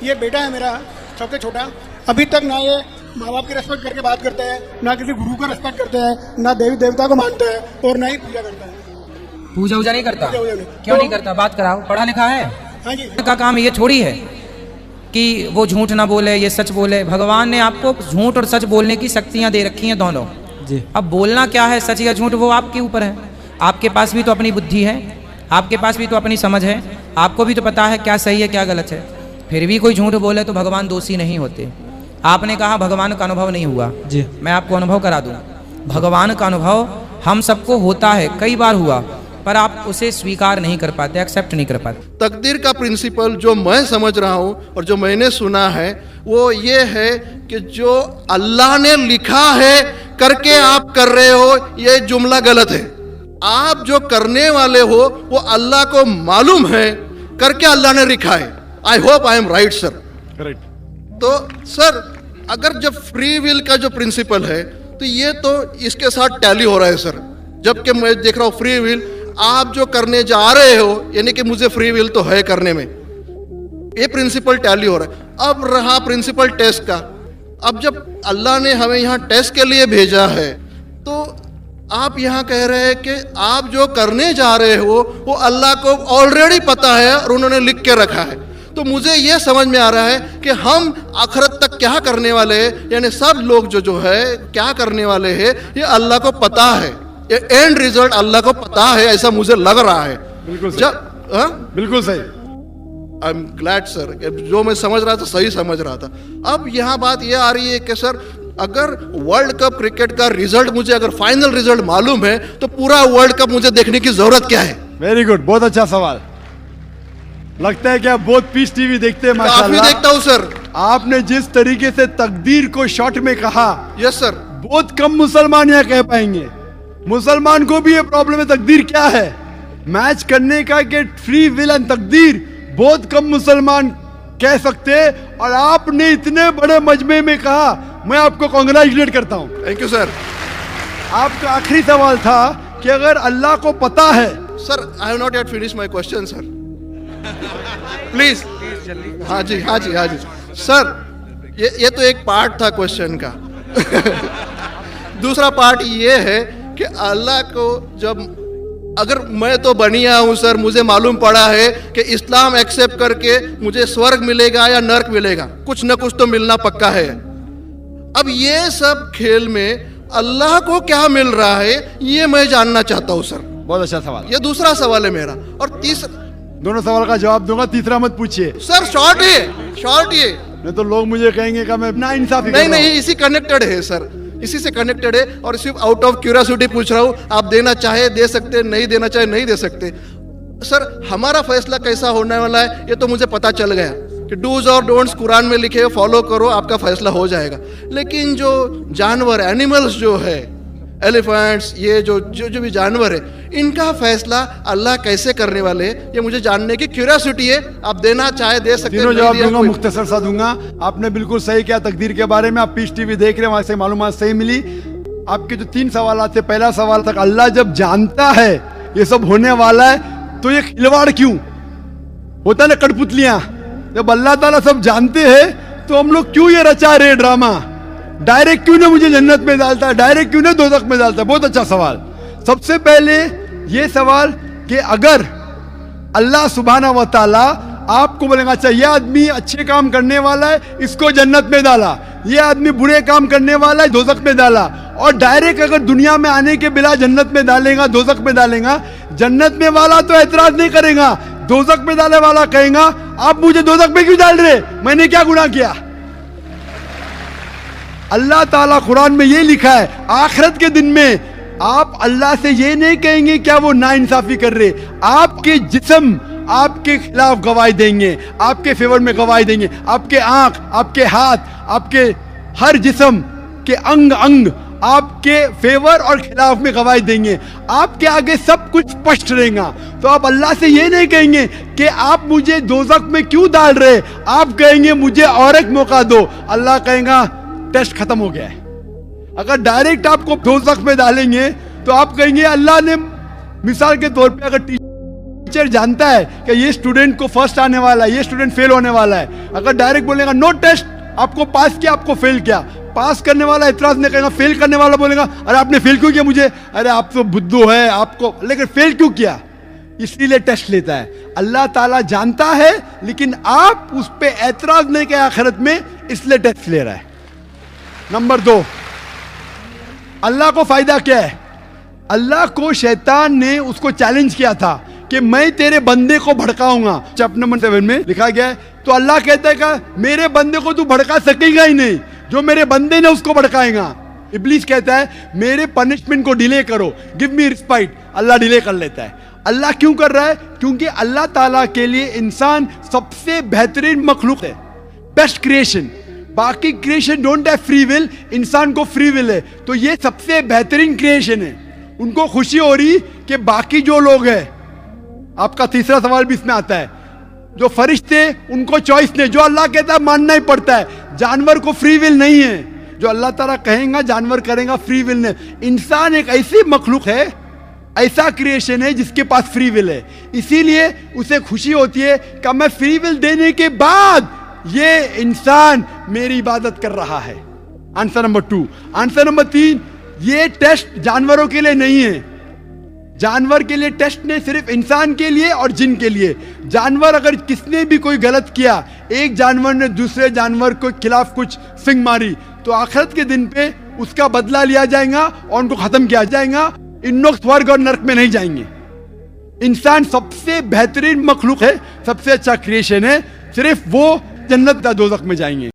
ये बेटा है मेरा सबसे छोटा, अभी तक ना ये माँ बाप की रेस्पेक्ट करके बात करते हैं, ना किसी गुरु का रेस्पेक्ट करते हैं, ना देवी देवता को मानते हैं और ना ही पूजा करता है। पूजा वूजा नहीं करता? पूजा नहीं। क्यों नहीं करता? बात कराओ, पढ़ा लिखा है? हाँ जी। का काम ये थोड़ी है कि वो झूठ ना बोले, ये सच बोले। भगवान ने आपको झूठ और सच बोलने की शक्तियां दे रखी हैं दोनों जी। अब बोलना क्या है, सच या झूठ, वो आपके ऊपर है। आपके पास भी तो अपनी बुद्धि है, आपके पास भी तो अपनी समझ है, आपको भी तो पता है क्या सही है क्या गलत है। फिर भी कोई झूठ बोले तो भगवान दोषी नहीं होते। आपने कहा भगवान का अनुभव नहीं हुआ जी, मैं आपको अनुभव करा दूं। भगवान का अनुभव हम सबको होता है, कई बार हुआ, पर आप उसे स्वीकार नहीं कर पाते, एक्सेप्ट नहीं कर पाते। तकदीर का प्रिंसिपल जो मैं समझ रहा हूँ और जो मैंने सुना है वो ये है कि जो अल्लाह ने लिखा है करके आप कर रहे हो, ये जुमला गलत है। आप जो करने वाले हो वो अल्लाह को मालूम है करके अल्लाह ने लिखा है। I hope I am right sir. Correct. तो सर अगर जब फ्री विल का जो प्रिंसिपल है तो ये तो इसके साथ टैली हो रहा है सर। जबकि मैं देख रहा हूँ फ्री विल आप जो करने जा रहे हो, यानी कि मुझे फ्री विल तो है करने में, ये प्रिंसिपल टैली हो रहा है। अब रहा प्रिंसिपल टेस्ट का। अब जब अल्लाह ने हमें यहाँ टेस्ट के लिए भेजा है तो आप यहाँ कह रहे हैं कि आप जो करने जा रहे हो वो अल्लाह को ऑलरेडी पता है और उन्होंने लिख के रखा है। तो मुझे ये समझ में आ रहा है कि हम आखिरत तक क्या करने वाले हैं, यानी सब लोग जो है क्या करने वाले हैं ये अल्लाह को पता है, ये एंड रिजल्ट अल्लाह को पता है, ऐसा मुझे लग रहा है। बिल्कुल सही। बिल्कुल सही। आई एम ग्लैड सर, जो मैं समझ रहा था सही समझ रहा था। अब यहाँ बात ये आ रही है कि सर अगर वर्ल्ड कप क्रिकेट का रिजल्ट मुझे अगर फाइनल रिजल्ट मालूम है तो पूरा वर्ल्ड कप मुझे देखने की जरूरत क्या है? वेरी गुड, बहुत अच्छा सवाल। लगता है कि आप बहुत पीस टीवी देखते हैं। काफी देखता हूँ सर। आपने जिस तरीके से तकदीर को शॉर्ट में कहा, यस सर, बहुत कम मुसलमान यहाँ कह पाएंगे। मुसलमान को भी ये प्रॉब्लम है तकदीर क्या है, मैच करने का कि फ्री विल एंड तकदीर बहुत कम मुसलमान कह सकते हैं। और आपने इतने बड़े मजमे में कहा, मैं आपको कांग्रेचुलेट करता हूं। Thank you sir. आपका आखिरी सवाल था कि अगर अल्लाह को पता है। Sir I have not yet finish my question sir, please. हाँ जी हाँ जी हाँ जी सर, ये तो एक पार्ट था क्वेश्चन का। दूसरा पार्ट ये है कि अल्लाह को जब अगर मैं तो बनिया हूं सर, मुझे मालूम पड़ा है कि इस्लाम एक्सेप्ट करके मुझे स्वर्ग मिलेगा या नर्क मिलेगा, कुछ न कुछ तो मिलना पक्का है। अब ये सब खेल में अल्लाह को क्या मिल रहा है ये मैं जानना चाहता हूं सर। बहुत अच्छा सवाल। ये दूसरा सवाल है मेरा। और तीसरा, दोनों सवाल का जवाब दूंगा, तीसरा मत पूछिए सर। शॉर्ट है, शॉर्ट ये, नहीं तो लोग मुझे कहेंगे कि मैं ना इंसाफी कर रहा हूं। नहीं, इसी कनेक्टेड है सर, इसी से कनेक्टेड है। और सिर्फ आउट ऑफ क्यूरियोसिटी पूछ रहा हूँ, आप देना चाहे दे सकते, नहीं देना चाहे नहीं दे सकते। सर हमारा फैसला कैसा होने वाला है ये तो मुझे पता चल गया कि डूज और डोंट्स कुरान में लिखे हो, फॉलो करो, आपका फैसला हो जाएगा। लेकिन जो जानवर एनिमल्स जो है, एलिफेंट्स, ये जो भी जानवर है, इनका फैसला अल्लाह कैसे करने वाले ये मुझे जानने की क्यूरियोसिटी है। आप देना चाहे दे सकते हैं। तीनों जवाब दूंगा, मुख्तसर सा दूंगा। आपने बिल्कुल सही किया तकदीर के बारे में। आप पीस टीवी देख रहे हैं, वहां से मालूमात सही मिली। आपके जो 3 सवाल थे, पहला सवाल तक अल्लाह जब जानता है ये सब होने वाला है तो ये खिलवाड़ क्यों होता है ना, कठपुतलियां। जब अल्लाह ताला सब जानते हैं तो हम लोग क्यों ये रचा रहे ड्रामा? डायरेक्ट क्यों ना मुझे जन्नत में डालता है, डायरेक्ट क्यों ना दोज़ख में डालता है? बहुत अच्छा सवाल। सबसे पहले ये सवाल कि अगर अल्लाह सुब्हाना व तआला आपको बोलेगा अच्छा ये आदमी अच्छे काम करने वाला है, इसको जन्नत में डाला, ये आदमी बुरे काम करने वाला है, दोज़ख में डाला, और डायरेक्ट अगर दुनिया में आने के बिना जन्नत में डालेगा, दोज़ख में डालेगा, जन्नत में वाला तो एतराज नहीं करेगा, दोज़ख में डालने वाला कहेगा आप मुझे दोज़ख में क्यों डाल रहे, मैंने क्या गुनाह किया? अल्लाह ताला कुरान में ये लिखा है, आखिरत के दिन में आप अल्लाह से ये नहीं कहेंगे क्या वो नाइंसाफी कर रहे, आपके जिस्म आपके खिलाफ गवाही देंगे, आपके फेवर में गवाही देंगे, आपके आंख, आपके हाथ, आपके हर जिस्म के अंग अंग आपके फेवर और खिलाफ में गवाही देंगे। आपके आगे सब कुछ स्पष्ट रहेगा। तो आप अल्लाह से ये नहीं कहेंगे कि आप मुझे दोज़ख में क्यों डाल रहे, आप कहेंगे मुझे और एक मौका दो। अल्लाह कहेगा टेस्ट खत्म हो गया है। अगर डायरेक्ट आपको दोज़ख में डालेंगे तो आप कहेंगे, अल्लाह ने मिसाल के तौर पे अगर टीचर जानता है कि ये स्टूडेंट को फर्स्ट आने वाला है, ये स्टूडेंट फेल होने वाला है, अगर डायरेक्ट बोलेगा नो टेस्ट, आपको पास किया आपको फेल किया, पास करने वाला इतराज नहीं करेगा, फेल करने वाला बोलेगा अरे आपने फेल क्यों किया मुझे, अरे आप तो बुद्धू है आपको, लेकिन फेल क्यों किया, इसलिए टेस्ट लेता है। अल्लाह ताला जानता है लेकिन आप उस पे एतराज नहीं किया आखिरत में, इसलिए टेस्ट ले रहा है। नंबर 2, अल्लाह को फायदा क्या है? अल्लाह को शैतान ने उसको चैलेंज किया था कि मैं तेरे बंदे को भड़काऊंगा। चैप्टर नंबर 7 में लिखा गया है, तो अल्लाह कहता है कि मेरे बंदे को तू भड़का सकेगा ही नहीं, जो मेरे बंदे ने उसको भड़काएगा। इब्लीस कहता है मेरे पनिशमेंट को डिले करो, गिव मी रिस्पाइट, अल्लाह डिले कर लेता है। अल्लाह क्यों कर रहा है? क्योंकि अल्लाह ताला के लिए इंसान सबसे बेहतरीन मखलूक है, बेस्ट क्रिएशन। बाकी creation don't have free will, इंसान को फ्री विल है, तो ये सबसे बेहतरीन क्रिएशन है। उनको खुशी हो रही कि बाकी जो लोग हैं, आपका तीसरा सवाल भी इसमें आता है, जो फरिश्ते उनको चॉइस नहीं, जो अल्लाह कहता है मानना ही पड़ता है। जानवर को फ्री विल नहीं है, जो अल्लाह ताला कहेगा जानवर करेगा, फ्री विल नहीं। इंसान एक ऐसी मखलूक है, ऐसा क्रिएशन है जिसके पास फ्री विल है, इसीलिए उसे खुशी होती है कि मैं फ्री विल देने के बाद ये इंसान मेरी इबादत कर रहा है। Answer number 2। आंसर नंबर 3, ये टेस्ट जानवरों के लिए नहीं है। जानवर के लिए टेस्ट नहीं, सिर्फ इंसान के लिए और जिन के लिए। जानवर अगर किसने भी कोई गलत किया, एक जानवर ने दूसरे जानवर के खिलाफ कुछ सिंग मारी, तो आखिरत के दिन पे उसका बदला लिया जाएगा और उनको खत्म किया जाएगा। इन लोग स्वर्ग और नरक में नहीं जाएंगे। इंसान सबसे बेहतरीन मखलूक है, सबसे अच्छा क्रिएशन है, सिर्फ वो जन्नत या दोज़ख में जाएंगे।